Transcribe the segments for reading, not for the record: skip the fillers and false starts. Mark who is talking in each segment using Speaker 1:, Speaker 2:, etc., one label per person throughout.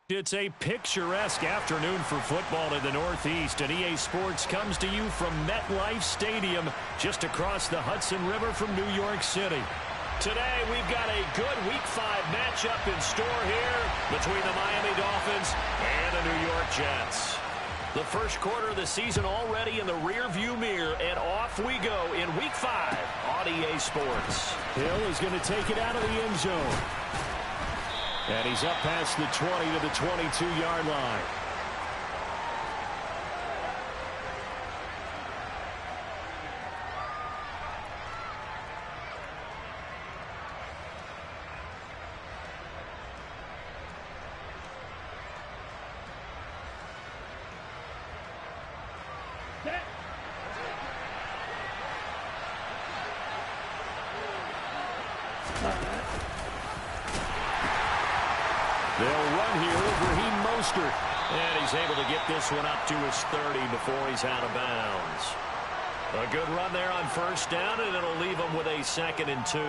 Speaker 1: It's a picturesque afternoon for football in the Northeast, and EA Sports comes to you from MetLife Stadium, just across the Hudson River from New York City. Today, we've got a good Week 5 matchup in store here between the Miami Dolphins and the New York Jets. The first quarter of the season already in the rearview mirror, and off we go in Week 5 on EA Sports. Hill is going to take it out of the end zone. And he's up past the 20 to the 22-yard line. They'll run here with Raheem Mostert. And he's able to get this one up to his 30 before he's out of bounds. A good run there on first down, and it'll leave him with a 2nd and 2.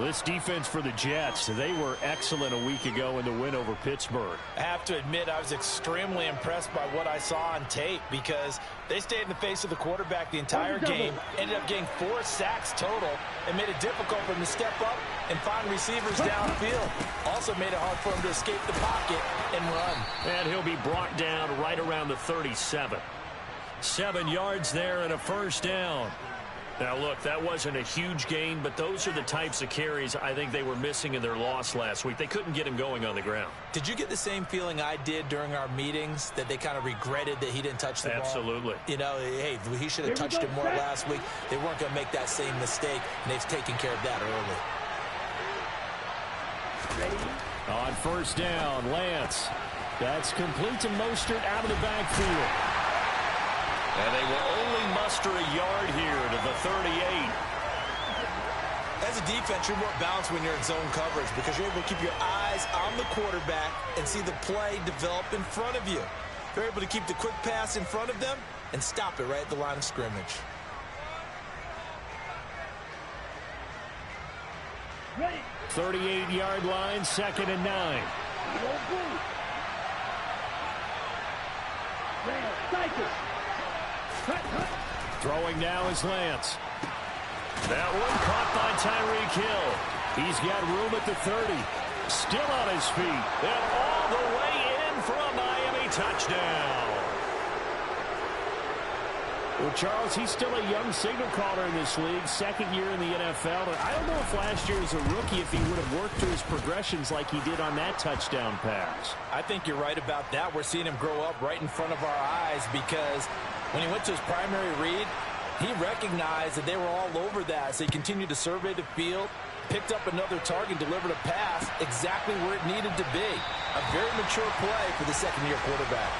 Speaker 1: This defense for the Jets, they were excellent a week ago in the win over Pittsburgh.
Speaker 2: I have to admit, I was extremely impressed by what I saw on tape because they stayed in the face of the quarterback the entire game, ended up getting 4 sacks total, and made it difficult for him to step up and find receivers downfield. Also made it hard for him to escape the pocket and run.
Speaker 1: And he'll be brought down right around the 37. 7 yards there and a first down. Now, look, that wasn't a huge gain, but those are the types of carries I think they were missing in their loss last week. They couldn't get him going on the ground.
Speaker 2: Did you get the same feeling I did during our meetings, that they kind of regretted that he didn't touch the ball?
Speaker 1: Absolutely.
Speaker 2: You know, hey, he should have touched it more last week. They weren't going to make that same mistake, and they've taken care of that early.
Speaker 1: On first down, Lance. That's complete to Mostert out of the backfield. And they will only muster a yard here to the 38.
Speaker 2: As a defense, you're more balanced when you're in zone coverage because you're able to keep your eyes on the quarterback and see the play develop in front of you. You're able to keep the quick pass in front of them and stop it right at the line of scrimmage.
Speaker 1: 38-yard line, 2nd and 9. Throwing now is Lance. That one caught by Tyreek Hill. He's got room at the 30. Still on his feet. And all the way in for a Miami touchdown. Well, Charles, he's still a young signal caller in this league, 2nd year in the NFL. And I don't know if last year as a rookie if he would have worked through his progressions like he did on that touchdown pass.
Speaker 2: I think you're right about that. We're seeing him grow up right in front of our eyes because when he went to his primary read, he recognized that they were all over that. So he continued to survey the field, picked up another target, delivered a pass exactly where it needed to be. A very mature play for the 2nd-year quarterback.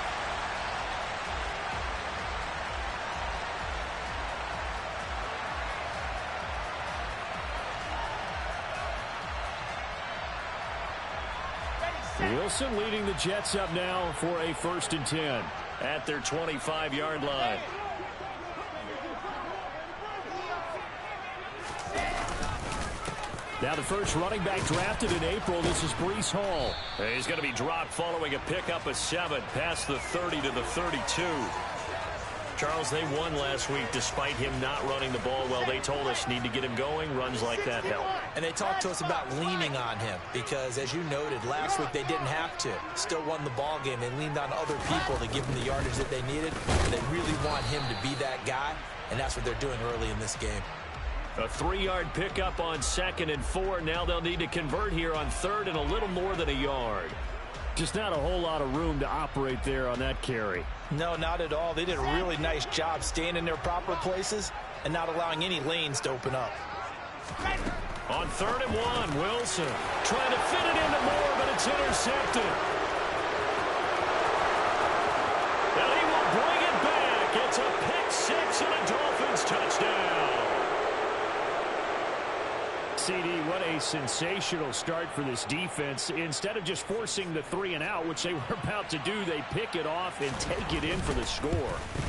Speaker 1: Wilson leading the Jets up now for a 1st and 10 at their 25-yard line. Now the first running back drafted in April, this is Breece Hall. He's going to be dropped following a pickup of 7 past the 30 to the 32. Charles, they won last week despite him not running the ball well. They told us need to get him going. Runs like that help.
Speaker 2: And they talked to us about leaning on him because, as you noted, last week they didn't have to. Still won the ball game. They leaned on other people to give them the yardage that they needed. They really want him to be that guy, and that's what they're doing early in this game.
Speaker 1: A 3-yard pickup on 2nd and 4. Now they'll need to convert here on 3rd and a little more than a yard. Just not a whole lot of room to operate there on that carry.
Speaker 2: No, not at all. They did a really nice job staying in their proper places and not allowing any lanes to open up.
Speaker 1: On 3rd and 1, Wilson trying to fit it into Moore, but it's intercepted. And he will bring it back. It's a pick 6 and a Dolphins touchdown. CD, what a sensational start for this defense. Instead of just forcing the 3-and-out, which they were about to do, they pick it off and take it in for the score.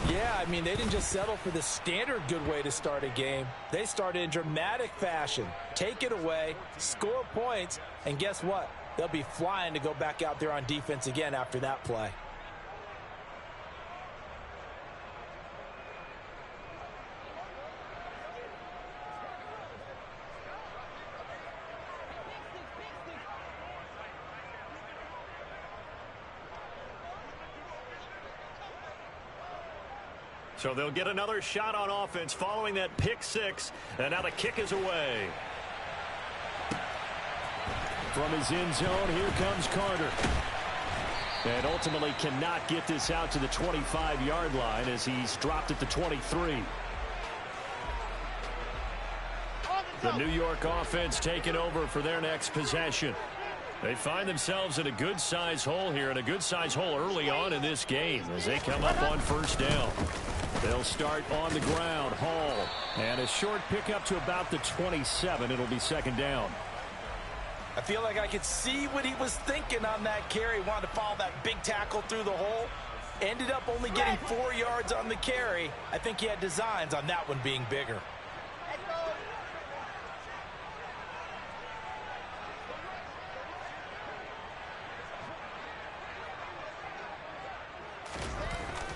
Speaker 2: Yeah, I mean, they didn't just settle for the standard good way to start a game. They started in dramatic fashion. Take it away, score points, and guess what? they'll be flying to go back out there on defense again after that play.
Speaker 1: So they'll get another shot on offense following that pick six. And now the kick is away. From his end zone, here comes Carter. And ultimately cannot get this out to the 25-yard line as he's dropped at the 23. The New York offense taking over for their next possession. They find themselves in a good-sized hole here, and a good-sized hole early on in this game as they come up on first down. They'll start on the ground. Hall. And a short pickup to about the 27. It'll be second down.
Speaker 2: I feel like I could see what he was thinking on that carry. Wanted to follow that big tackle through the hole. Ended up only getting 4 yards on the carry. I think he had designs on that one being bigger.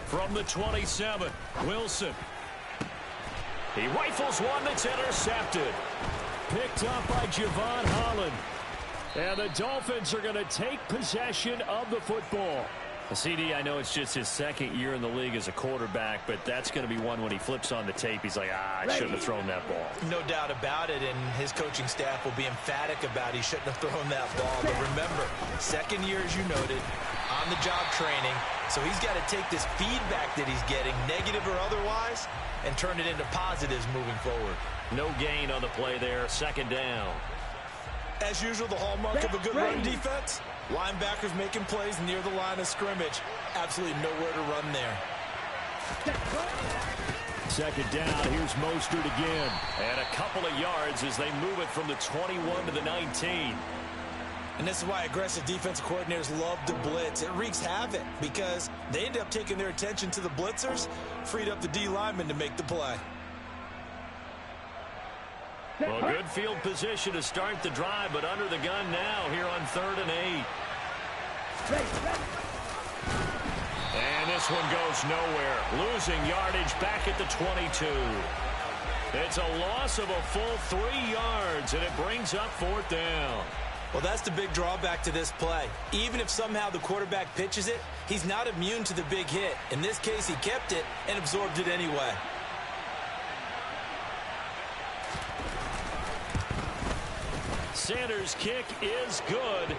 Speaker 1: From the 27, Wilson. He rifles one that's intercepted. Picked up by Javon Holland. And the Dolphins are going to take possession of the football. CD, I know it's just his second year in the league as a quarterback, but that's going to be one when he flips on the tape. He's like, I shouldn't have thrown that ball.
Speaker 2: No doubt about it, and his coaching staff will be emphatic about he shouldn't have thrown that ball. But remember, second year, as you noted, on-the-job training. So he's got to take this feedback that he's getting, negative or otherwise, and turn it into positives moving forward.
Speaker 1: No gain on the play there. Second down.
Speaker 2: As usual, the hallmark of a good run defense, linebackers making plays near the line of scrimmage. Absolutely nowhere to run there.
Speaker 1: Second down. Here's Mostert again. And a couple of yards as they move it from the 21 to the 19.
Speaker 2: And this is why aggressive defensive coordinators love to blitz. It wreaks havoc because they end up taking their attention to the blitzers, freed up the D lineman to make the play.
Speaker 1: Well, good field position to start the drive, but under the gun now here on 3rd and 8. And this one goes nowhere. Losing yardage back at the 22. It's a loss of a full 3 yards, and it brings up 4th down.
Speaker 2: Well, that's the big drawback to this play. Even if somehow the quarterback pitches it, he's not immune to the big hit. In this case, he kept it and absorbed it anyway.
Speaker 1: Sanders' kick is good.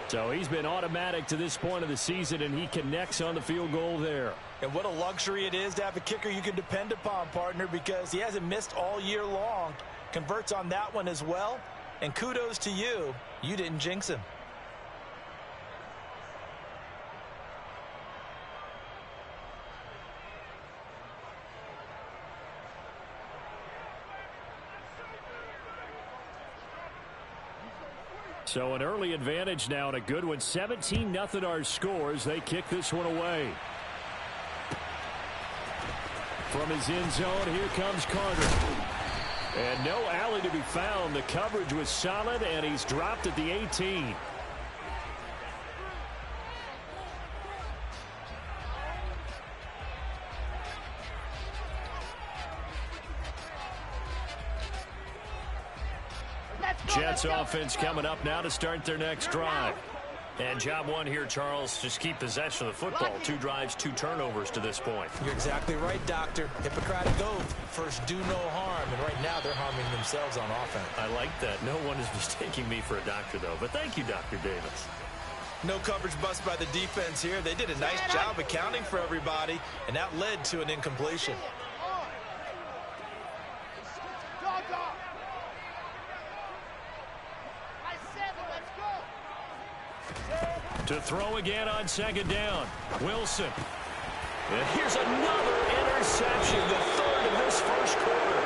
Speaker 1: So he's been automatic to this point of the season, and he connects on the field goal there.
Speaker 2: And what a luxury it is to have a kicker you can depend upon, partner, because he hasn't missed all year long. Converts on that one as well. And kudos to you. You didn't jinx him.
Speaker 1: So an early advantage now and a good one. 17-0 our scores. They kick this one away. From his end zone, here comes Carter. And no alley to be found. The coverage was solid, and he's dropped at the 18. Jets offense coming up now to start their next drive. And job one here, Charles, just keep possession of the football. 2 drives, 2 turnovers to this point.
Speaker 2: You're exactly right, Doctor. Hippocratic oath. First, do no harm. And right now, they're harming themselves on offense.
Speaker 1: I like that. No one is mistaking me for a doctor, though. But thank you, Dr. Davis.
Speaker 2: No coverage bust by the defense here. They did a nice job accounting for everybody, and that led to an incompletion.
Speaker 1: To throw again on second down. Wilson. And here's another interception, the 3rd of this first quarter.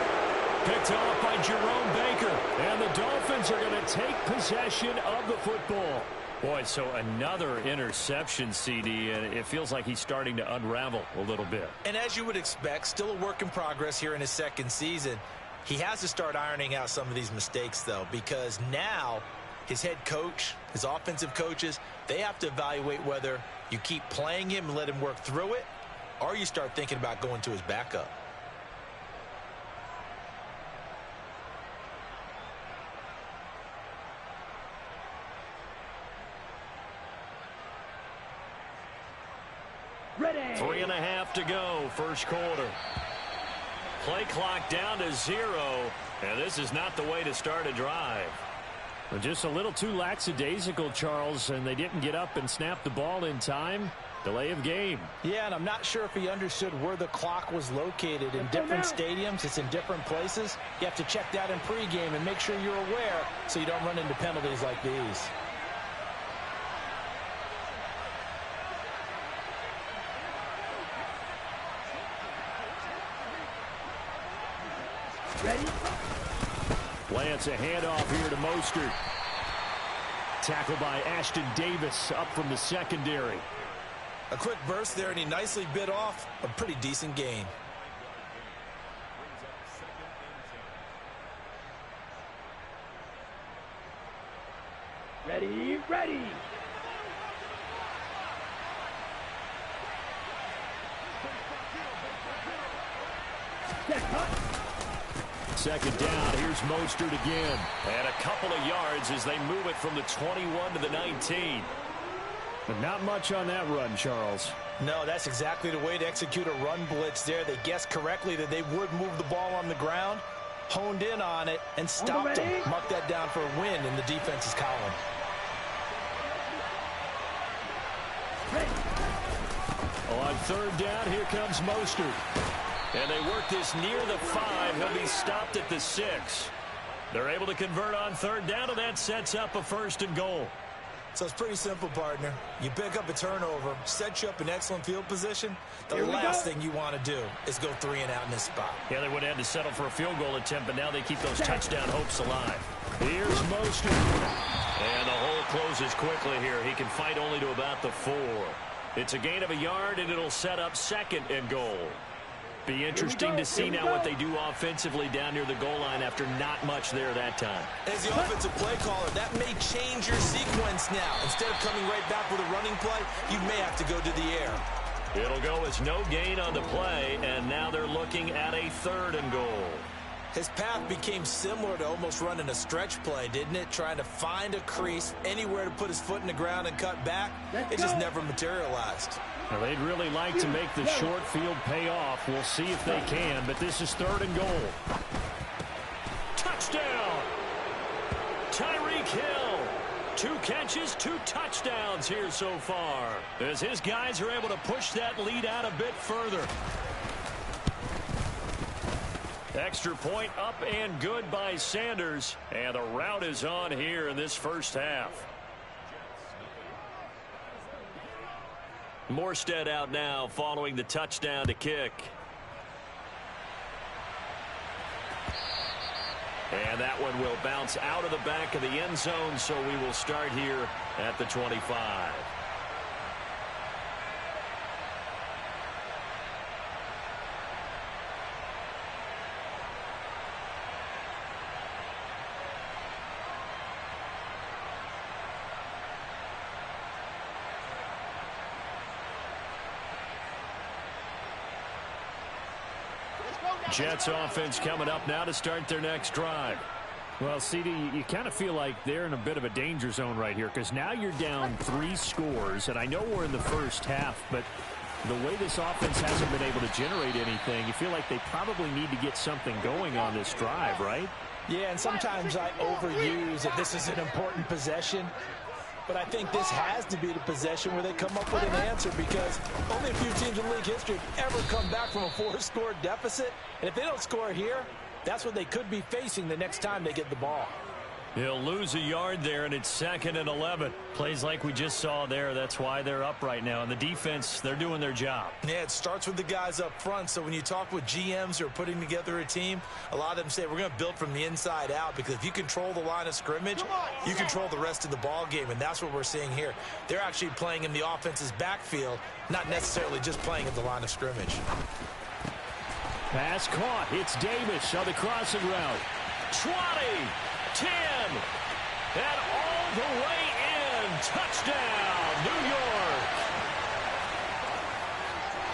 Speaker 1: Picked off by Jerome Baker. And the Dolphins are going to take possession of the football. Boy, so another interception, CD, and it feels like he's starting to unravel a little bit.
Speaker 2: And as you would expect, still a work in progress here in his second season. He has to start ironing out some of these mistakes, though, because now his head coach, his offensive coaches, they have to evaluate whether you keep playing him and let him work through it, or you start thinking about going to his backup.
Speaker 1: Ready. 3.5 to go, first quarter. Play clock down to 0, and this is not the way to start a drive. Well, just a little too lackadaisical, Charles, and they didn't get up and snap the ball in time. Delay of game.
Speaker 2: Yeah, and I'm not sure if he understood where the clock was located. In different stadiums, it's in different places. You have to check that in pregame and make sure you're aware so you don't run into penalties like these.
Speaker 1: Ready? Lance, a handoff here to Mostert. Tackled by Ashton Davis up from the secondary.
Speaker 2: A quick burst there, and he nicely bit off a pretty decent gain.
Speaker 3: Ready, ready.
Speaker 1: Second down, here's Mostert again. And a couple of yards as they move it from the 21 to the 19. But not much on that run, Charles.
Speaker 2: No, that's exactly the way to execute a run blitz there. They guessed correctly that they would move the ball on the ground, honed in on it, and stopped them. Mark that down for a win in the defense's column.
Speaker 1: On third down, here comes Mostert. And they work this near the 5. He'll be stopped at the 6. They're able to convert on third down, and that sets up a first and goal.
Speaker 2: So it's pretty simple, partner. You pick up a turnover, set you up in excellent field position. The last thing you want to do is go 3 and out in this spot.
Speaker 1: Yeah, they would have had to settle for a field goal attempt, but now they keep those touchdown hopes alive. Here's Mostert. And the hole closes quickly here. He can fight only to about the 4. It's a gain of a yard, and it'll set up second and goal. Be interesting to see now what they do offensively down near the goal line after not much there that time.
Speaker 2: As the offensive play caller, that may change your sequence now. Instead of coming right back with a running play, you may have to go to the air.
Speaker 1: It'll go as no gain on the play, and now they're looking at a third and goal.
Speaker 2: His path became similar to almost running a stretch play, didn't it? Trying to find a crease, anywhere to put his foot in the ground and cut back. It just never materialized.
Speaker 1: Well, they'd really like to make the short field pay off. We'll see if they can, but this is third and goal. Touchdown! Tyreek Hill. 2 catches, 2 touchdowns here so far, as his guys are able to push that lead out a bit further. Extra point up and good by Sanders, and the route is on here in this first half. Morstead out now following the touchdown to kick. And that one will bounce out of the back of the end zone, so we will start here at the 25. Jets offense coming up now to start their next drive. Well, CD, you kind of feel like they're in a bit of a danger zone right here, because now you're down 3 scores, and I know we're in the first half, but the way this offense hasn't been able to generate anything, you feel like they probably need to get something going on this drive, right?
Speaker 2: Yeah, and sometimes I overuse that this is an important possession. But I think this has to be the possession where they come up with an answer, because only a few teams in league history have ever come back from a 4-score deficit. And if they don't score here, that's what they could be facing the next time they get the ball.
Speaker 1: He'll lose a yard there, and it's 2nd and 11. Plays like we just saw there. That's why they're up right now. And the defense, they're doing their job.
Speaker 2: Yeah, it starts with the guys up front. So when you talk with GMs who are putting together a team, a lot of them say we're going to build from the inside out, because if you control the line of scrimmage, you control the rest of the ball game. And that's what we're seeing here. They're actually playing in the offense's backfield, not necessarily just playing at the line of scrimmage.
Speaker 1: Pass caught. It's Davis on the crossing route. 20, 10. And all the way in. Touchdown, New York.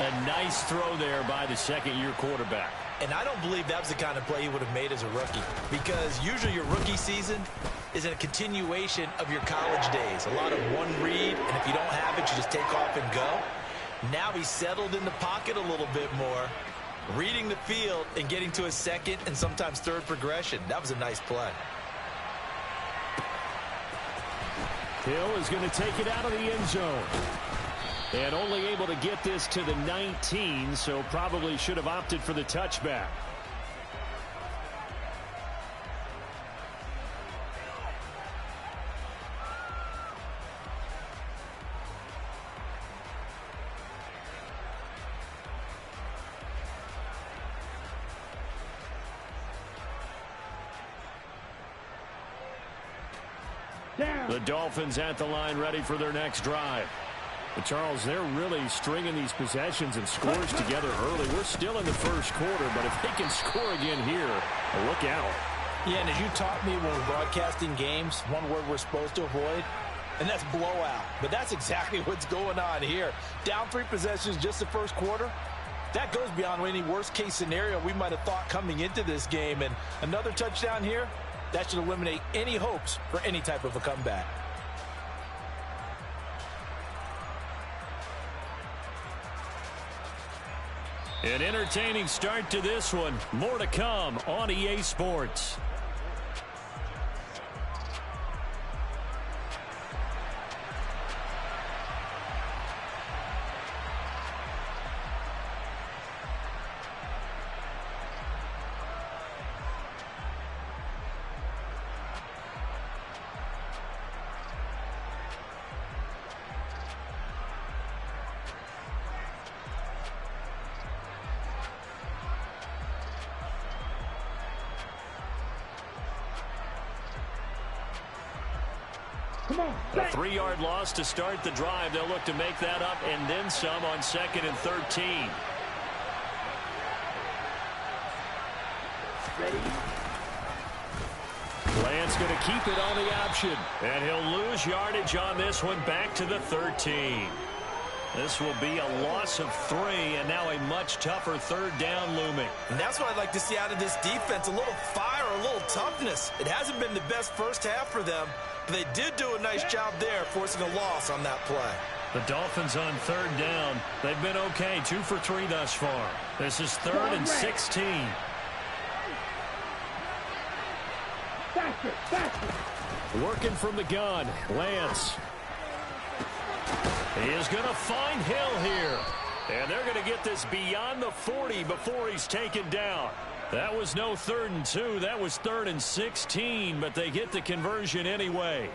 Speaker 1: A nice throw there by the second-year quarterback.
Speaker 2: And I don't believe that was the kind of play he would have made as a rookie, because usually your rookie season is a continuation of your college days. A lot of one read, and if you don't have it, you just take off and go. Now he's settled in the pocket a little bit more, reading the field and getting to his second and sometimes third progression. That was a nice play.
Speaker 1: Hill is going to take it out of the end zone. And only able to get this to the 19, so probably should have opted for the touchback. The Dolphins at the line, ready for their next drive. But Charles, they're really stringing these possessions and scores together early. We're still in the first quarter, but if they can score again here, look out.
Speaker 2: Yeah, and as you taught me when we're broadcasting games, one word we're supposed to avoid, and that's blowout. But that's exactly what's going on here. Down 3 possessions just the first quarter. That goes beyond any worst-case scenario we might have thought coming into this game. And another touchdown here, that should eliminate any hopes for any type of a comeback.
Speaker 1: An entertaining start to this one. More to come on EA Sports. A 3-yard loss to start the drive. They'll look to make that up and then some on 2nd and 13. Lance going to keep it on the option. And he'll lose yardage on this one, back to the 13. This will be a loss of 3, and now a much tougher 3rd down looming.
Speaker 2: And that's what I'd like to see out of this defense, a little fire, a little toughness. It hasn't been the best first half for them, but they did do a nice job there, forcing a loss on that play.
Speaker 1: The Dolphins on 3rd down. They've been okay, 2 for 3 thus far. This is 3rd and 16. Working from the gun, Lance. He is going to find Hill here. And they're going to get this beyond the 40 before he's taken down. That was no 3rd and 2. That was 3rd and 16, but they get the conversion anyway.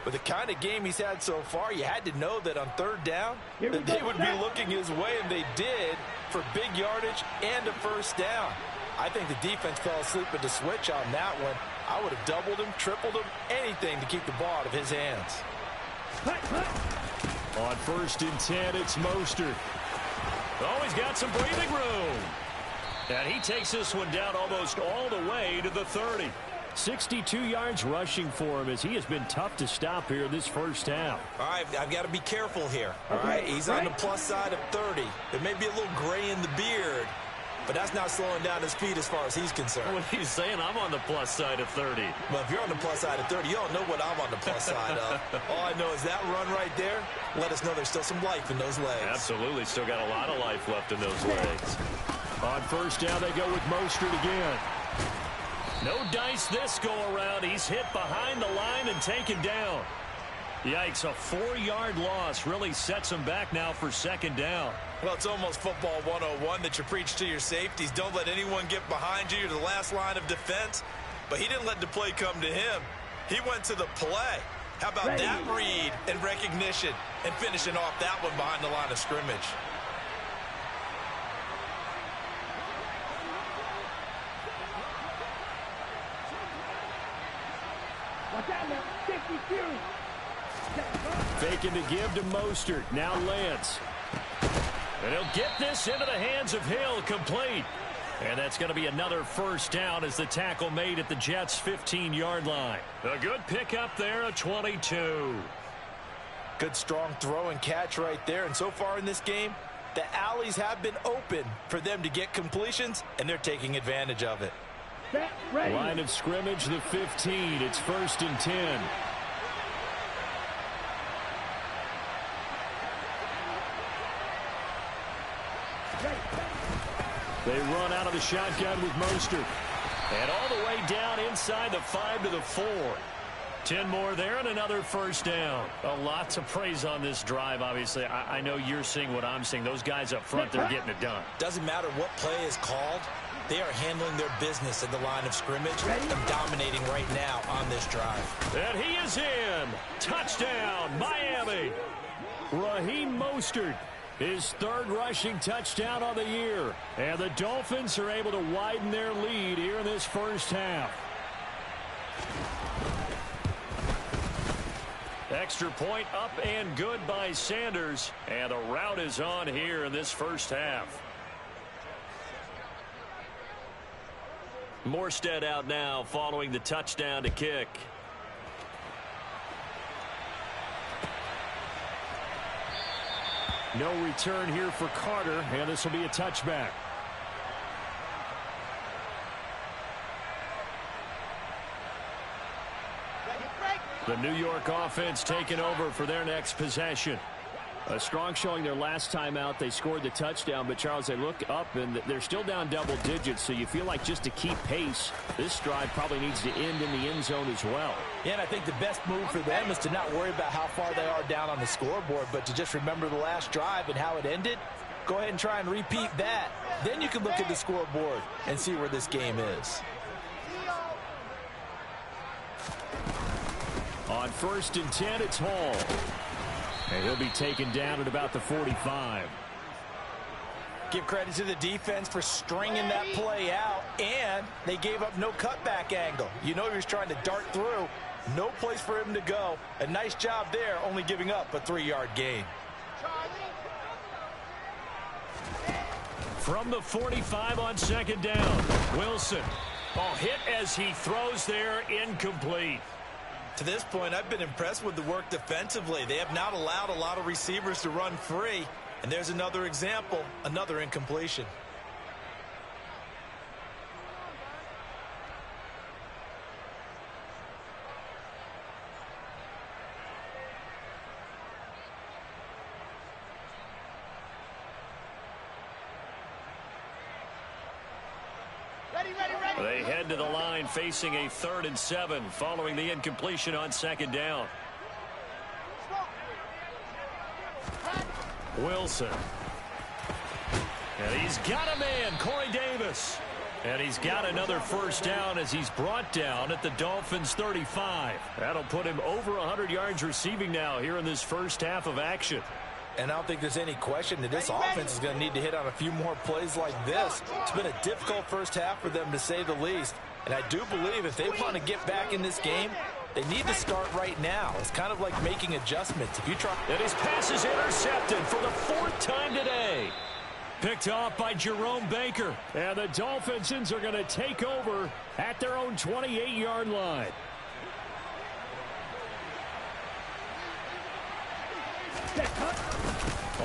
Speaker 2: With the kind of game he's had so far, you had to know that on 3rd down, that they would be looking his way, and they did, for big yardage and a first down. I think the defense fell asleep at the switch on that one. I would have doubled him, tripled him, anything to keep the ball out of his hands.
Speaker 1: On 1st and 10, it's Mostert. Oh, he's got some breathing room. And he takes this one down almost all the way to the 30. 62 yards rushing for him, as he has been tough to stop here this first half.
Speaker 2: All right, I've got to be careful here. All right, he's on the plus side of 30. There may be a little gray in the beard, but that's not slowing down his speed as far as he's concerned.
Speaker 1: What he's saying, I'm on the plus side of 30.
Speaker 2: Well, if you're on the plus side of 30, you don't know what I'm on the plus side of. All I know is that run right there, let us know there's still some life in those legs.
Speaker 1: Absolutely, still got a lot of life left in those legs. On 1st down, they go with Mostert again. No dice this go-around. He's hit behind the line and taken down. Yikes, a 4-yard loss really sets him back now for 2nd down.
Speaker 2: Well, it's almost football 101 that you preach to your safeties. Don't let anyone get behind you. You're the last line of defense. But he didn't let the play come to him. He went to the play. How about that read and recognition and finishing off that one behind the line of scrimmage?
Speaker 1: Faking to give to Mostert. Now Lance. And he'll get this into the hands of Hill, complete. And that's going to be another first down as the tackle made at the Jets' 15-yard line. A good pickup there, a 22.
Speaker 2: Good strong throw and catch right there. And so far in this game, the alleys have been open for them to get completions, and they're taking advantage of it.
Speaker 1: Line of scrimmage, the 15. It's 1st and 10. They run out of the shotgun with Mostert. And all the way down inside the 5 to the 4. 10 more there and another first down. A lot to praise on this drive, obviously. I know you're seeing what I'm seeing. Those guys up front, they're getting it done.
Speaker 2: Doesn't matter what play is called. They are handling their business at the line of scrimmage and dominating right now on this drive.
Speaker 1: And he is in. Touchdown, Miami. Raheem Mostert, his 3rd rushing touchdown on the year. And the Dolphins are able to widen their lead here in this first half. Extra point up and good by Sanders. And the route is on here in this first half. Morstead out now following the touchdown to kick. No return here for Carter, and this will be a touchback. The New York offense taking over for their next possession. A strong showing their last time out. They scored the touchdown, but Charles, they look up and they're still down double digits, so you feel like just to keep pace, this drive probably needs to end in the end zone as well.
Speaker 2: Yeah, and I think the best move for them is to not worry about how far they are down on the scoreboard, but to just remember the last drive and how it ended. Go ahead and try and repeat that. Then you can look at the scoreboard and see where this game is.
Speaker 1: On 1st and 10, it's Hall. And he'll be taken down at about the 45.
Speaker 2: Give credit to the defense for stringing that play out, and they gave up no cutback angle. You know he was trying to dart through. No place for him to go. A nice job there, only giving up a 3-yard gain.
Speaker 1: From the 45 on 2nd down, Wilson. Ball hit as he throws there, incomplete.
Speaker 2: To this point, I've been impressed with the work defensively. They have not allowed a lot of receivers to run free. And there's another example, another incompletion.
Speaker 1: They head to the line facing a 3rd and 7 following the incompletion on 2nd down. Wilson. And he's got a man, Corey Davis. And he's got another first down as he's brought down at the Dolphins' 35. That'll put him over 100 yards receiving now here in this first half of action.
Speaker 2: And I don't think there's any question that this offense is going to need to hit on a few more plays like this. It's been a difficult first half for them, to say the least. And I do believe if they want to get back in this game, they need to start right now. It's kind of like making adjustments. If you try...
Speaker 1: And his pass is intercepted for the 4th time today. Picked off by Jerome Baker. And the Dolphins are going to take over at their own 28-yard line.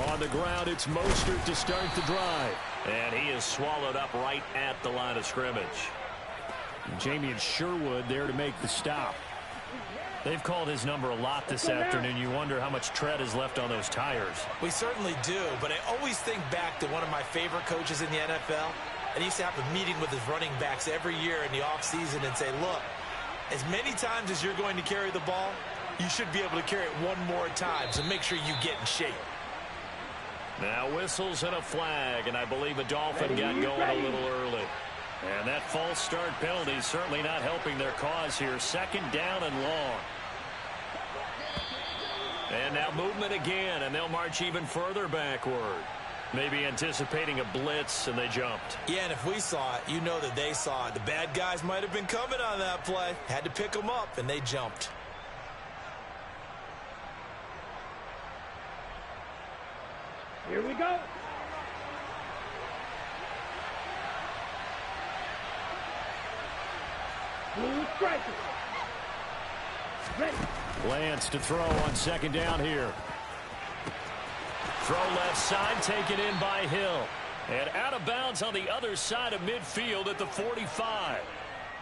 Speaker 1: On the ground, it's Mostert to start the drive. And he is swallowed up right at the line of scrimmage. Jamie and Sherwood there to make the stop. They've called his number a lot this afternoon. You wonder how much tread is left on those tires.
Speaker 2: We certainly do, but I always think back to one of my favorite coaches in the NFL. And he used to have a meeting with his running backs every year in the offseason and say, look, as many times as you're going to carry the ball, you should be able to carry it one more time, so make sure you get in shape.
Speaker 1: Now whistles and a flag, and I believe a Dolphin got going a little early. And that false start penalty is certainly not helping their cause here. 2nd down and long. And now movement again, and they'll march even further backward. Maybe anticipating a blitz, and they jumped.
Speaker 2: Yeah, and if we saw it, you know that they saw it. The bad guys might have been coming on that play. Had to pick them up, and they jumped.
Speaker 3: Here we go.
Speaker 1: Lance to throw on second down here. Throw left side, taken in by Hill. And out of bounds on the other side of midfield at the 45.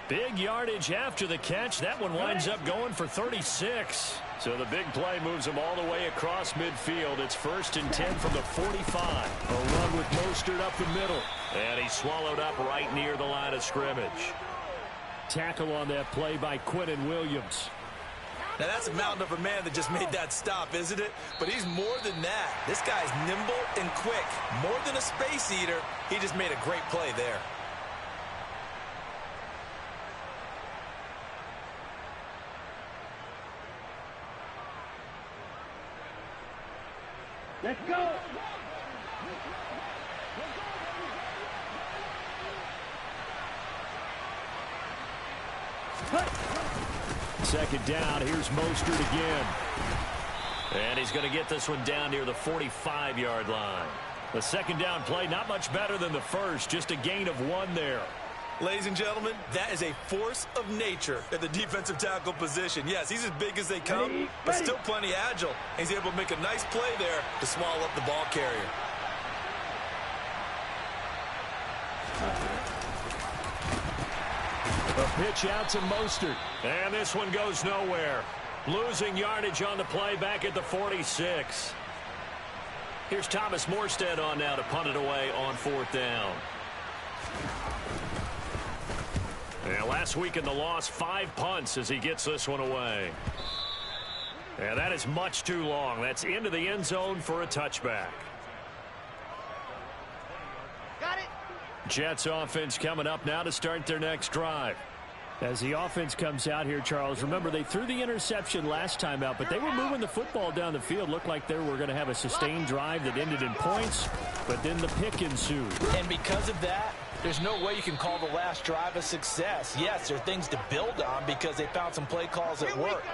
Speaker 1: Big yardage after the catch. That one winds up going for 36. So the big play moves him all the way across midfield. It's 1st and 10 from the 45. A run with Mostert up the middle. And he's swallowed up right near the line of scrimmage. Tackle on that play by Quinnen Williams.
Speaker 2: Now, that's a mountain of a man that just made that stop, isn't it? But he's more than that. This guy's nimble and quick. More than a space eater, he just made a great play there.
Speaker 3: Let's go!
Speaker 1: Second down, here's Mostert again. And he's going to get this one down near the 45-yard line. The second down play, not much better than the first, just a gain of 1 there.
Speaker 2: Ladies and gentlemen, that is a force of nature at the defensive tackle position. Yes, he's as big as they come, but still plenty agile. He's able to make a nice play there to swallow up the ball carrier.
Speaker 1: A pitch out to Mostert. And this one goes nowhere. Losing yardage on the play back at the 46. Here's Thomas Morstead on now to punt it away on 4th down. And last week in the loss, 5 punts as he gets this one away. And that is much too long. That's into the end zone for a touchback.
Speaker 3: Got it.
Speaker 1: Jets offense coming up now to start their next drive. As the offense comes out here, Charles, remember they threw the interception last time out, but they were moving the football down the field. Looked like they were going to have a sustained drive that ended in points, but then the pick ensued.
Speaker 2: And because of that, there's no way you can call the last drive a success. Yes, there are things to build on because they found some play calls that work.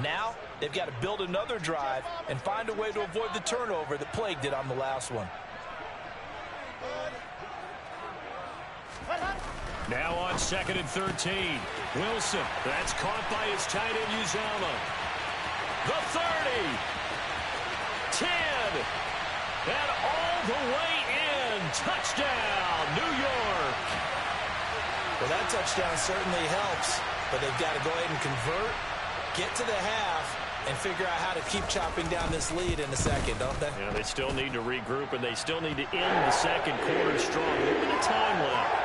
Speaker 2: Now, they've got to build another drive and find a way to avoid the turnover that plagued it on the last one.
Speaker 1: Now on 2nd and 13. Wilson, that's caught by his tight end Uzomah. The 30. 10. And all the way in. Touchdown, New York.
Speaker 2: Well, that touchdown certainly helps, but they've got to go ahead and convert, get to the half, and figure out how to keep chopping down this lead in the second, don't they?
Speaker 1: Yeah, they still need to regroup, and they still need to end the second quarter strong. Look at the time left.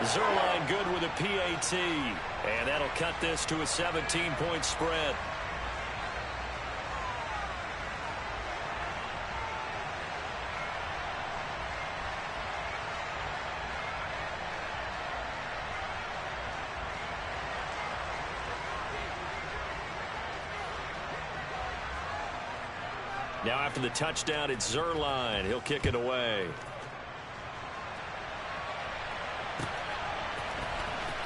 Speaker 1: Zuerlein good with a PAT, and that'll cut this to a 17-point spread. Now after the touchdown, it's Zuerlein. He'll kick it away.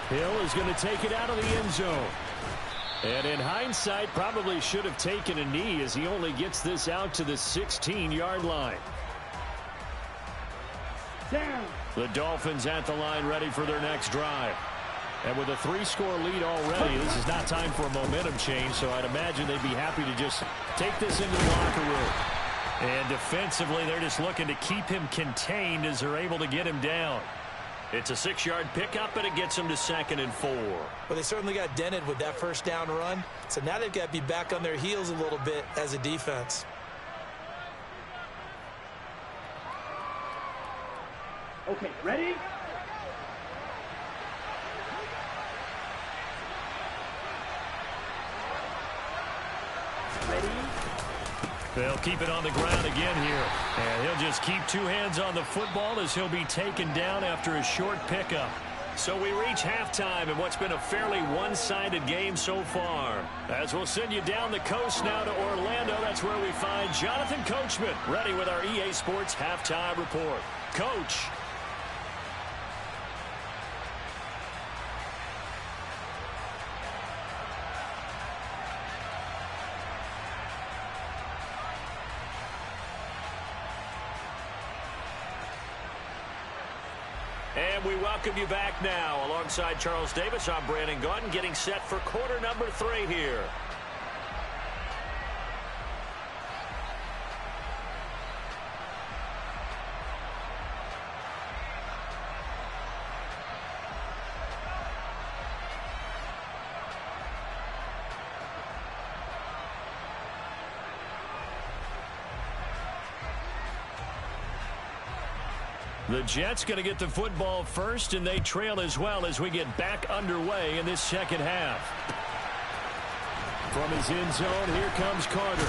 Speaker 1: Hill is going to take it out of the end zone. And in hindsight, probably should have taken a knee as he only gets this out to the 16-yard line.
Speaker 3: Down.
Speaker 1: The Dolphins at the line ready for their next drive. And with a 3-score lead already, this is not time for a momentum change, so I'd imagine they'd be happy to just take this into the locker room. And defensively, they're just looking to keep him contained as they're able to get him down. It's a 6-yard pickup, and it gets them to 2nd and 4.
Speaker 2: Well, they certainly got dented with that first down run, so now they've got to be back on their heels a little bit as a defense.
Speaker 3: Okay, ready? Ready?
Speaker 1: They'll keep it on the ground again here. And he'll just keep 2 hands on the football as he'll be taken down after a short pickup. So we reach halftime in what's been a fairly one-sided game so far. As we'll send you down the coast now to Orlando, that's where we find Jonathan Coachman ready with our EA Sports Halftime Report. Coach. And we welcome you back now. Alongside Charles Davis, I'm Brandon Gaudin, getting set for quarter number 3 here. The Jets going to get the football first, and they trail as well as we get back underway in this second half. From his end zone, here comes Carter.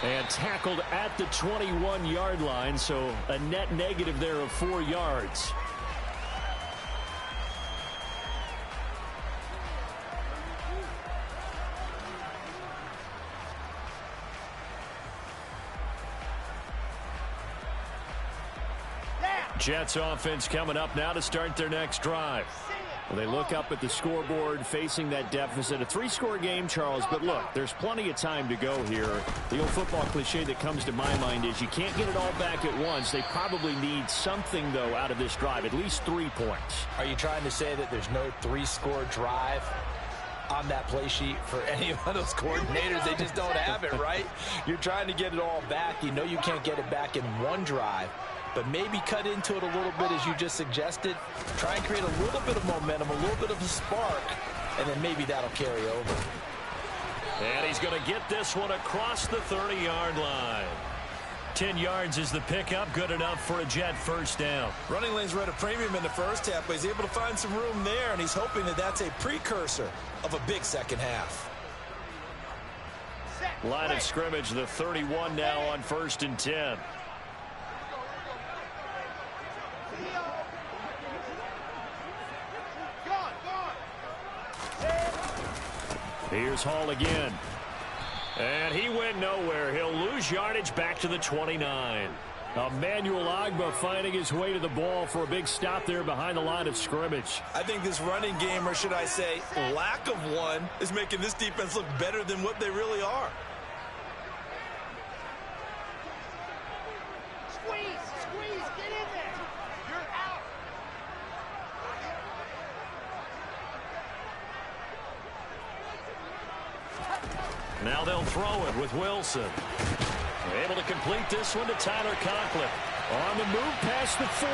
Speaker 1: And tackled at the 21-yard line, so a net negative there of 4 yards. Jets offense coming up now to start their next drive. Well, they look up at the scoreboard facing that deficit. A 3-score game, Charles, but look, there's plenty of time to go here. The old football cliche that comes to my mind is you can't get it all back at once. They probably need something, though, out of this drive, at least 3 points.
Speaker 2: Are you trying to say that there's no 3-score drive on that play sheet for any of those coordinators? They just don't have it, right? You're trying to get it all back. You know you can't get it back in one drive. But maybe cut into it a little bit as you just suggested. Try and create a little bit of momentum, a little bit of a spark, and then maybe that'll carry over.
Speaker 1: And he's going to get this one across the 30-yard line. 10 yards is the pickup, good enough for a Jet first down.
Speaker 4: Running lanes were at a premium in the first half, but he's able to find some room there, and he's hoping that that's a precursor of a big second half.
Speaker 1: Line of scrimmage, the 31 now on 1st and 10. Here's Hall again. And he went nowhere. He'll lose yardage back to the 29. Emmanuel Ogbah finding his way to the ball for a big stop there behind the line of scrimmage.
Speaker 4: I think this running game, or should I say lack of one, is making this defense look better than what they really are.
Speaker 3: Squeeze, get in there. You're out.
Speaker 1: Now they'll throw it with Wilson. Able to complete this one to Tyler Conklin. On the move past the 40.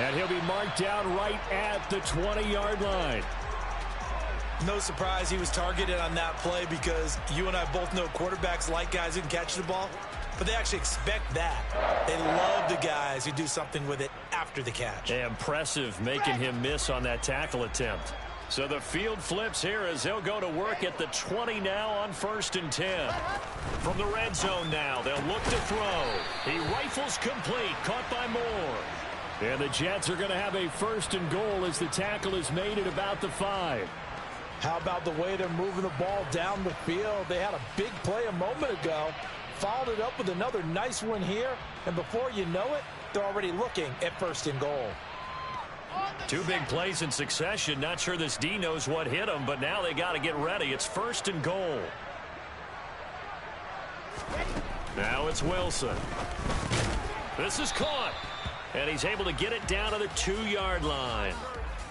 Speaker 1: And he'll be marked down right at the 20-yard line.
Speaker 4: No surprise he was targeted on that play, because you and I both know quarterbacks like guys who can catch the ball, but they actually expect that. They love the guys who do something with it after the catch.
Speaker 1: Impressive making him miss on that tackle attempt. So the field flips here as they'll go to work at the 20 now on 1st and 10. From the red zone now, they'll look to throw. He rifles complete, caught by Moore. And the Jets are going to have a 1st and goal as the tackle is made at about the 5.
Speaker 2: How about the way they're moving the ball down the field? They had a big play a moment ago, followed it up with another nice one here, and before you know it, they're already looking at 1st and goal.
Speaker 1: 2 big plays in succession. Not sure this D knows what hit him, but now they got to get ready. It's 1st and goal. Now it's Wilson. This is caught. And he's able to get it down to the 2-yard line.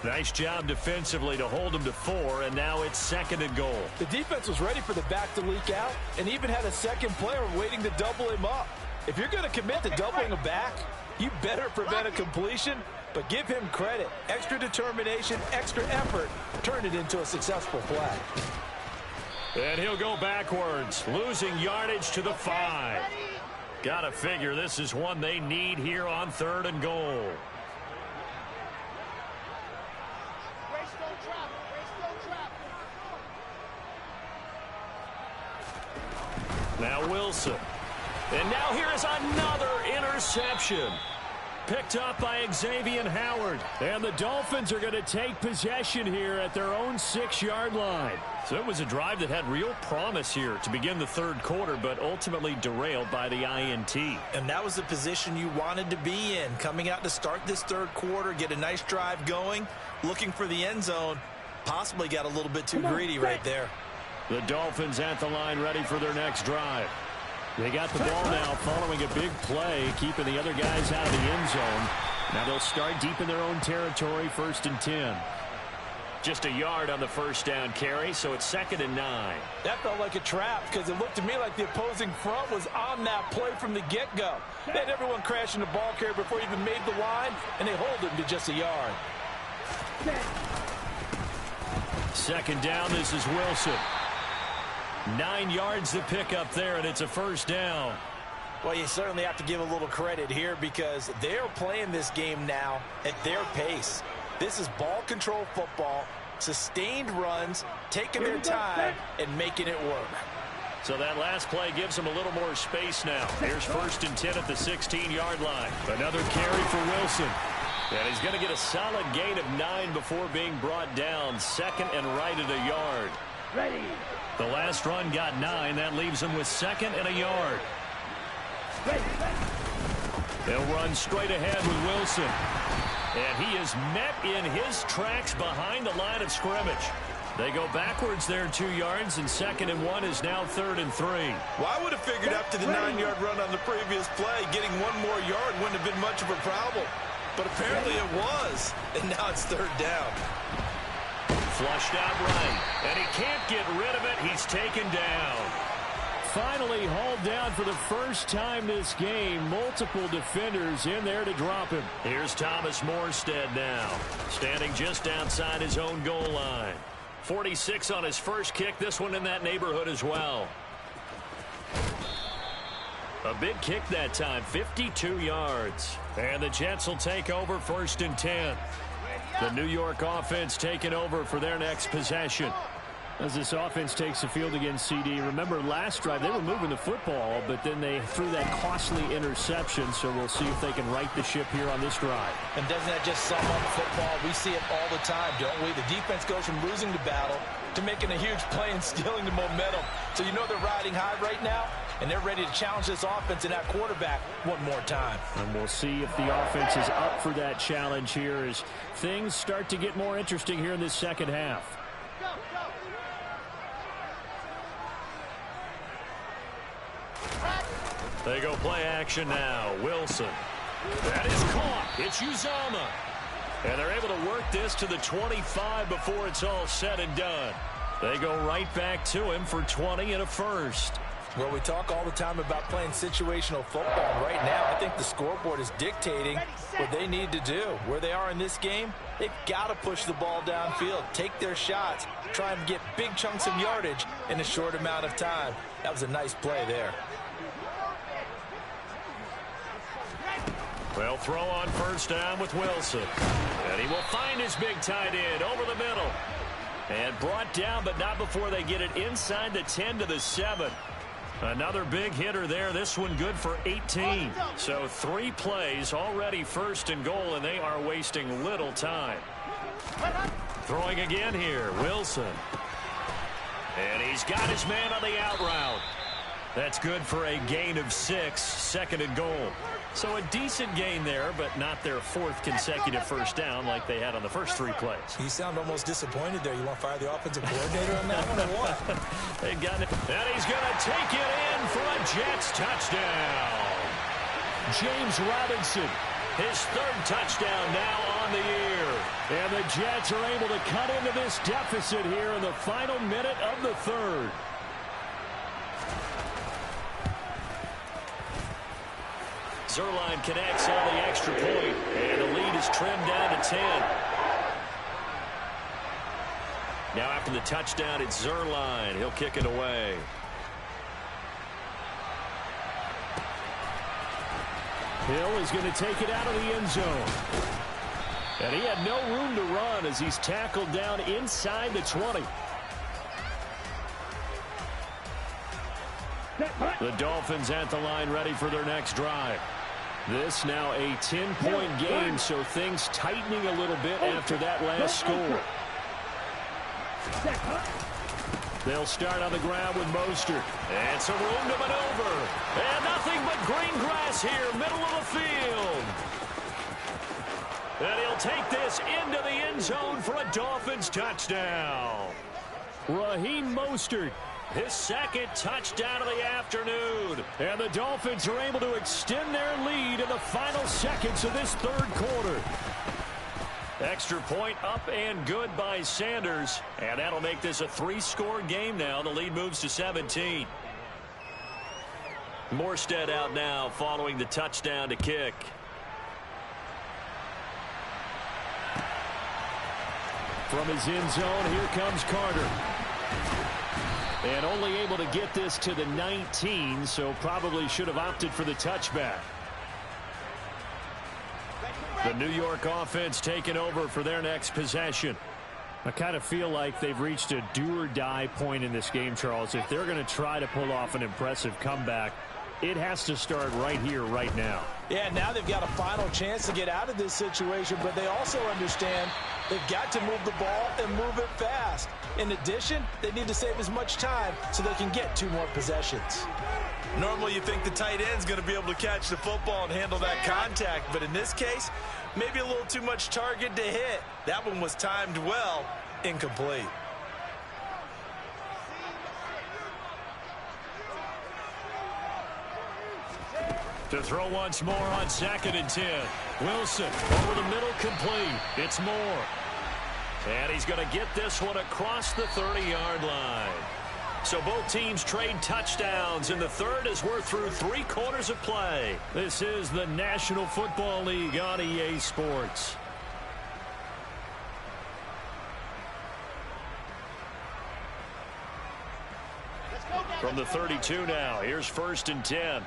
Speaker 1: Nice job defensively to hold him to 4, and now it's 2nd and goal.
Speaker 2: The defense was ready for the back to leak out and even had a second player waiting to double him up. If you're going to commit to doubling a back, you better prevent a completion, but give him credit. Extra determination, extra effort, turned it into a successful play.
Speaker 1: And he'll go backwards, losing yardage to the 5. Got to figure this is one they need here on 3rd and goal. Now Wilson. And now here is another interception. Picked up by Xavier Howard. And the Dolphins are going to take possession here at their own 6-yard line. So it was a drive that had real promise here to begin the 3rd quarter, but ultimately derailed by the INT.
Speaker 4: And that was the position you wanted to be in, coming out to start this 3rd quarter, get a nice drive going, looking for the end zone. Possibly got a little bit too greedy right there.
Speaker 1: The Dolphins at the line ready for their next drive. They got the ball now following a big play, keeping the other guys out of the end zone. Now they'll start deep in their own territory, 1st and 10. Just a yard on the first down carry, so it's 2nd and 9.
Speaker 2: That felt like a trap because it looked to me like the opposing front was on that play from the get-go. They had everyone crashing the ball carrier before he even made the line, and they hold him to just a yard.
Speaker 1: 2nd down, this is Wilson. 9 yards to pick up there, and it's a first down.
Speaker 2: Well, you certainly have to give a little credit here because they're playing this game now at their pace. This is ball control football, sustained runs, taking their time, and making it work.
Speaker 1: So that last play gives them a little more space now. Here's 1st and 10 at the 16-yard line. Another carry for Wilson. And he's going to get a solid gain of 9 before being brought down. 2nd and right at a yard.
Speaker 3: Ready.
Speaker 1: The last run got 9. That leaves him with 2nd and a yard. They'll run straight ahead with Wilson. And he is met in his tracks behind the line of scrimmage. They go backwards there 2 yards, and 2nd and 1 is now 3rd and 3.
Speaker 4: Well, I would have figured after the 9-yard run on the previous play, getting 1 more yard wouldn't have been much of a problem. But apparently it was, and now it's 3rd down.
Speaker 1: Flushed out right, and he can't get rid of it. He's taken down. Finally hauled down for the first time this game. Multiple defenders in there to drop him. Here's Thomas Morstead now, standing just outside his own goal line. 46 on his first kick, this one in that neighborhood as well. A big kick that time, 52 yards. And the Jets will take over 1st and 10. The New York offense taking over for their next possession. As this offense takes the field against CD, remember last drive they were moving the football, but then they threw that costly interception, so we'll see if they can right the ship here on this drive.
Speaker 2: And doesn't that just sum up football? We see it all the time, don't we? The defense goes from losing the battle to making a huge play and stealing the momentum. So you know they're riding high right now, and they're ready to challenge this offense and that quarterback one more time.
Speaker 1: And we'll see if the offense is up for that challenge here as things start to get more interesting here in this second half. They go play action now. Wilson. That is caught. It's Uzomah. And they're able to work this to the 25 before it's all said and done. They go right back to him for 20 and a first.
Speaker 2: Well, we talk all the time about playing situational football. Right now, I think the scoreboard is dictating what they need to do. Where they are in this game, they've got to push the ball downfield, take their shots, try and get big chunks of yardage in a short amount of time. That was a nice play there.
Speaker 1: Well, throw on first down with Wilson. And he will find his big tight end over the middle. And brought down, but not before they get it inside the 10 to the 7. Another big hitter there. This one good for 18. So 3 plays already 1st and goal, and they are wasting little time. Throwing again here, Wilson. And he's got his man on the out route. That's good for a gain of 6, 2nd and goal. So a decent gain there, but not their 4th consecutive first down like they had on the first 3 plays.
Speaker 4: You sound almost disappointed there. You want to fire the offensive coordinator on that one or what?
Speaker 1: They've got it. And he's going to take it in for a Jets touchdown. James Robinson, his 3rd touchdown now on the year. And the Jets are able to cut into this deficit here in the final minute of the 3rd. Zuerlein connects on the extra point, and the lead is trimmed down to 10. Now after the touchdown, it's Zuerlein. He'll kick it away. Hill is going to take it out of the end zone. And he had no room to run as he's tackled down inside the 20. The Dolphins at the line ready for their next drive. This now a 10-point game, so things tightening a little bit after that last score. They'll start on the ground with Mostert. And some room to maneuver. And nothing but green grass here, middle of the field. And he'll take this into the end zone for a Dolphins touchdown. Raheem Mostert his second touchdown of the afternoon. And the Dolphins are able to extend their lead in the final seconds of this third quarter. Extra point up and good by Sanders. And that'll make this a 3-score game now. The lead moves to 17. Morstead out now following the touchdown to kick. From his end zone, here comes Carter. And only able to get this to the 19, so probably should have opted for the touchback. The New York offense taking over for their next possession. I kind of feel like they've reached a do-or-die point in this game, Charles. If they're going to try to pull off an impressive comeback, it has to start right here, right now.
Speaker 4: Yeah, now they've got a final chance to get out of this situation, but they also understand they've got to move the ball and move it fast. In addition, they need to save as much time so they can get 2 more possessions. Normally you think the tight end's going to be able to catch the football and handle that contact, but in this case, maybe a little too much target to hit. That one was timed well, incomplete.
Speaker 1: To throw once more on 2nd and 10. Wilson over the middle, complete. It's Moore. And he's going to get this one across the 30-yard line. So both teams trade touchdowns in the third as we're through 3 quarters of play. This is the National Football League on EA Sports. From the 32 now, here's 1st and 10.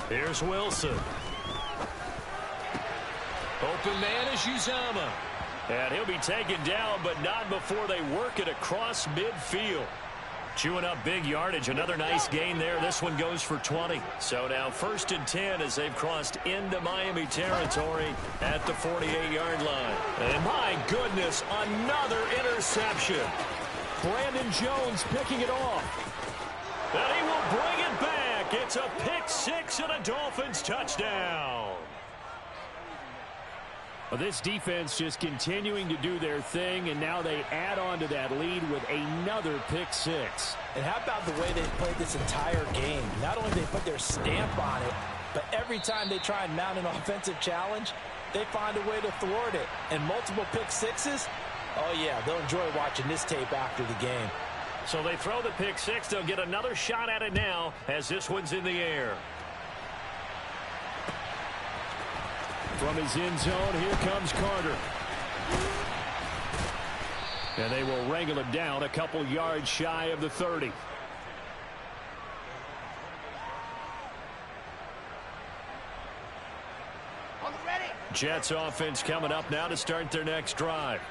Speaker 1: Here's Wilson. Open man is Uzomah. And he'll be taken down, but not before they work it across midfield. Chewing up big yardage. Another nice gain there. This one goes for 20. So now 1st and 10 as they've crossed into Miami territory at the 48-yard line. And my goodness, another interception. Brandon Jones picking it off. And he will bring it back. It's a pick 6 and a Dolphins touchdown. Well, this defense just continuing to do their thing, and now they add on to that lead with another pick 6.
Speaker 2: And how about the way they played this entire game? Not only they put their stamp on it, but every time they try and mount an offensive challenge, they find a way to thwart it. And multiple pick 6s, oh yeah, they'll enjoy watching this tape after the game.
Speaker 1: So they throw the pick 6. They'll get another shot at it now as this one's in the air. From his end zone, here comes Carter. And they will wrangle him down a couple yards shy of the 30. Jets offense coming up now to start their next drive.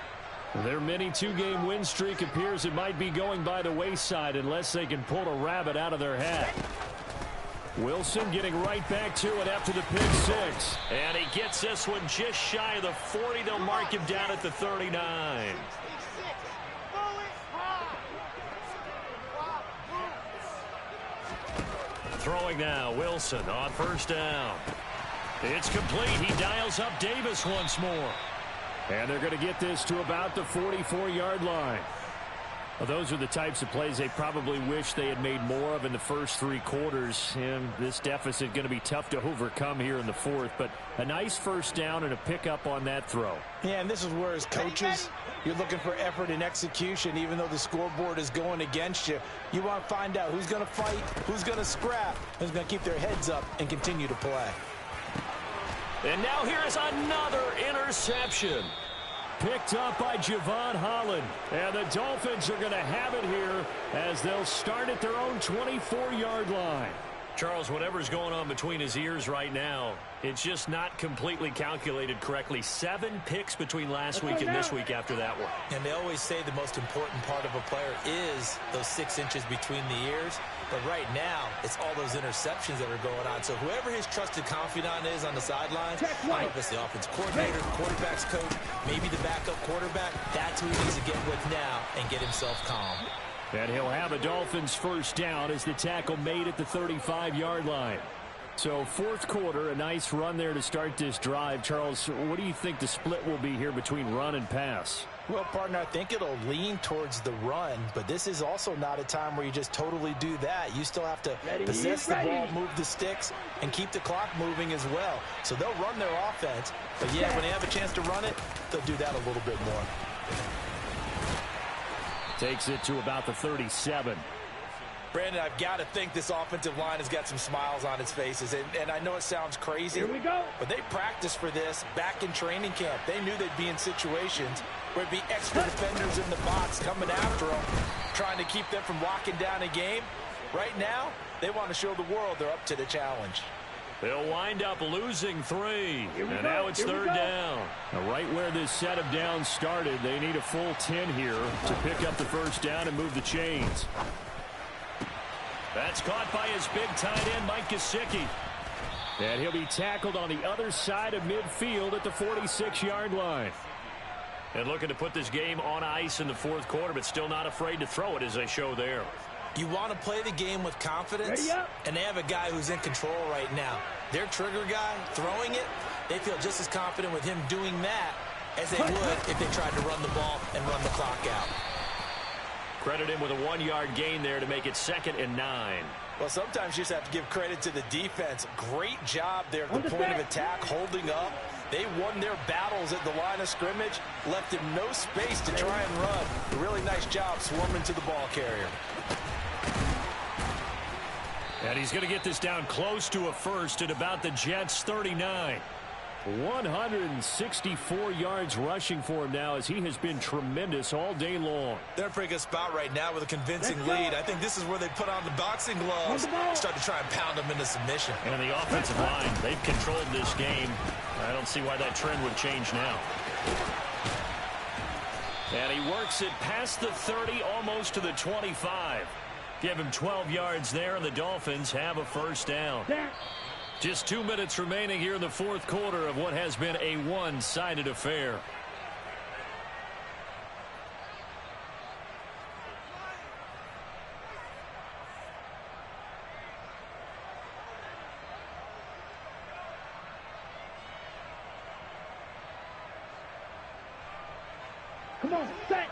Speaker 1: Their mini 2-game win streak appears it might be going by the wayside unless they can pull a rabbit out of their hat. Wilson getting right back to it after the pick 6. And he gets this one just shy of the 40. They'll mark him down at the 39. Throwing now, Wilson on 1st down. It's complete. He dials up Davis once more. And they're going to get this to about the 44-yard line. Well, those are the types of plays they probably wish they had made more of in the first 3 quarters. And this deficit going to be tough to overcome here in the 4th. But a nice 1st down and a pickup on that throw.
Speaker 4: Yeah, and this is where as coaches, you're looking for effort and execution. Even though the scoreboard is going against you, you want to find out who's going to fight, who's going to scrap, who's going to keep their heads up and continue to play.
Speaker 1: And now here is another interception. Picked up by Javon Holland. And the Dolphins are going to have it here as they'll start at their own 24-yard line. Charles, whatever's going on between his ears right now, it's just not completely calculated correctly. 7 picks between last week and this week after that one.
Speaker 2: And they always say the most important part of a player is those 6 inches between the ears. But right now, it's all those interceptions that are going on. So whoever his trusted confidant is on the sideline, I don't know if it's the offensive coordinator, the quarterback's coach, maybe the backup quarterback, that's who he needs to get with now and get himself calm.
Speaker 1: And he'll have a Dolphins 1st down as the tackle made at the 35-yard line. So 4th quarter, a nice run there to start this drive. Charles, what do you think the split will be here between run and pass?
Speaker 2: Well, partner, I think it'll lean towards the run, but this is also not a time where you just totally do that. You still have to possess the ball, move the sticks, and keep the clock moving as well. So they'll run their offense, but yeah, when they have a chance to run it, they'll do that a little bit more.
Speaker 1: Takes it to about the 37.
Speaker 2: Brandon, I've got to think this offensive line has got some smiles on its faces. And I know it sounds crazy, but they practiced for this back in training camp. They knew they'd be in situations where it'd be extra defenders in the box coming after them, trying to keep them from locking down a game. Right now, they want to show the world they're up to the challenge.
Speaker 1: They'll wind up losing 3. And now it's third down. Now, right where this set of downs started, they need a full 10 here to pick up the first down and move the chains. That's caught by his big tight end, Mike Gesicki. And he'll be tackled on the other side of midfield at the 46-yard line. And looking to put this game on ice in the fourth quarter, but still not afraid to throw it as they show there.
Speaker 2: You want to play the game with confidence, and they have a guy who's in control right now. Their trigger guy throwing it, they feel just as confident with him doing that as they would if they tried to run the ball and run the clock out.
Speaker 1: Credit him with a 1-yard gain there to make it 2nd and 9.
Speaker 2: Well, sometimes you just have to give credit to the defense. Great job there at the point of attack, holding up. They won their battles at the line of scrimmage, left him no space to try and run. A really nice job swarming to the ball carrier.
Speaker 1: And he's going to get this down close to a first at about the Jets' 39. 164 yards rushing for him now as he has been tremendous all day long.
Speaker 4: They're in a pretty good spot right now with a convincing lead. I think this is where they put on the boxing gloves, start to try and pound them into submission.
Speaker 1: And the offensive line, they've controlled this game. I don't see why that trend would change now. And he works it past the 30, almost to the 25. Give him 12 yards there, and the Dolphins have a first down. Just 2 minutes remaining here in the fourth quarter of what has been a one-sided affair.
Speaker 3: Come on, set.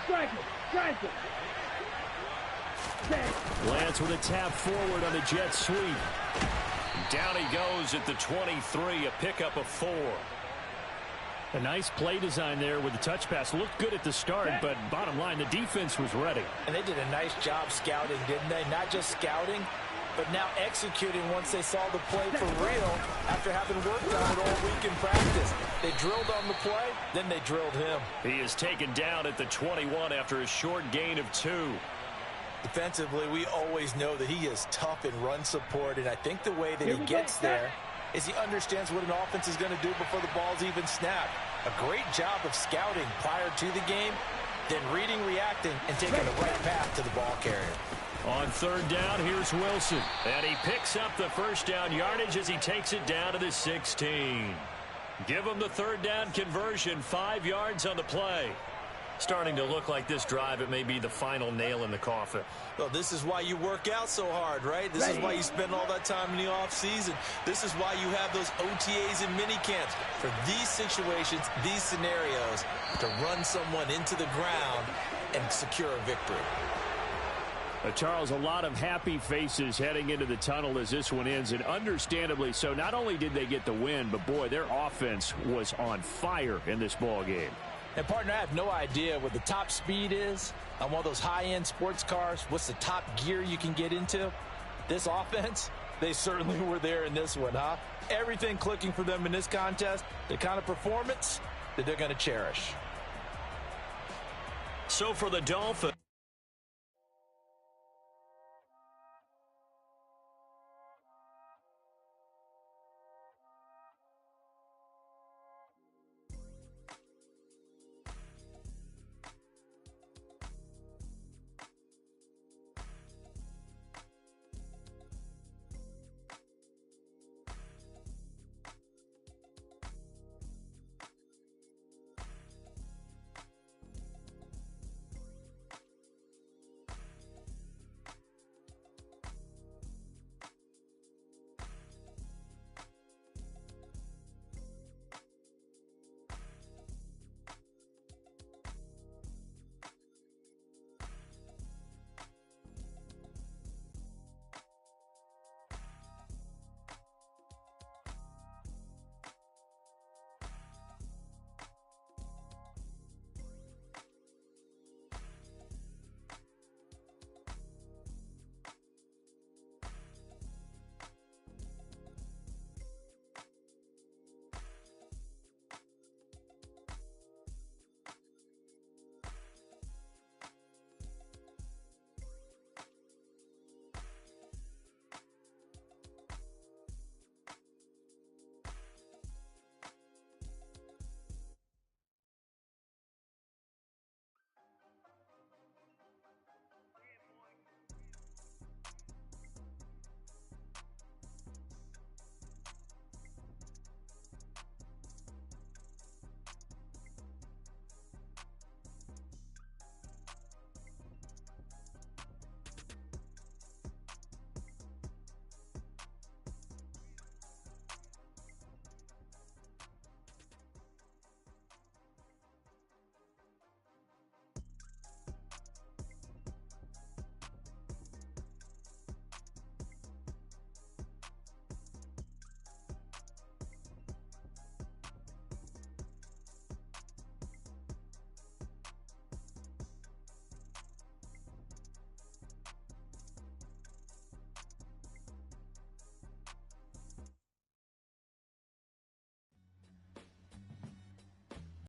Speaker 3: Strike it, strike it.
Speaker 1: Lance with a tap forward on the jet sweep. Down he goes at the 23, a pickup of 4. A nice play design there with the touch pass. Looked good at the start, but bottom line, the defense was ready.
Speaker 2: And they did a nice job scouting, didn't they? Not just scouting, but now executing once they saw the play for real after having worked on it all week in practice. They drilled on the play, then they drilled him.
Speaker 1: He is taken down at the 21 after a short gain of 2.
Speaker 2: Defensively, we always know that he is tough in run support, and I think the way that he gets there is he understands what an offense is going to do before the ball's even snapped. A great job of scouting prior to the game, then reading, reacting, and taking the right path to the ball carrier.
Speaker 1: On third down, here's Wilson. And he picks up the first down yardage as he takes it down to the 16. Give him the third down conversion, 5 yards on the play. Starting to look like this drive, it may be the final nail in the coffin.
Speaker 4: Well, this is why you work out so hard, right? This is why you spend all that time in the offseason. This is why you have those OTAs and mini camps. For these situations, these scenarios, to run someone into the ground and secure a victory.
Speaker 1: Charles, a lot of happy faces heading into the tunnel as this one ends, and understandably so. Not only did they get the win, but boy, their offense was on fire in this ball game.
Speaker 2: And, partner, I have no idea what the top speed is on one of those high-end sports cars. What's the top gear you can get into? This offense, they certainly were there in this one, huh? Everything clicking for them in this contest, the kind of performance that they're going to cherish.
Speaker 1: So for the Dolphins.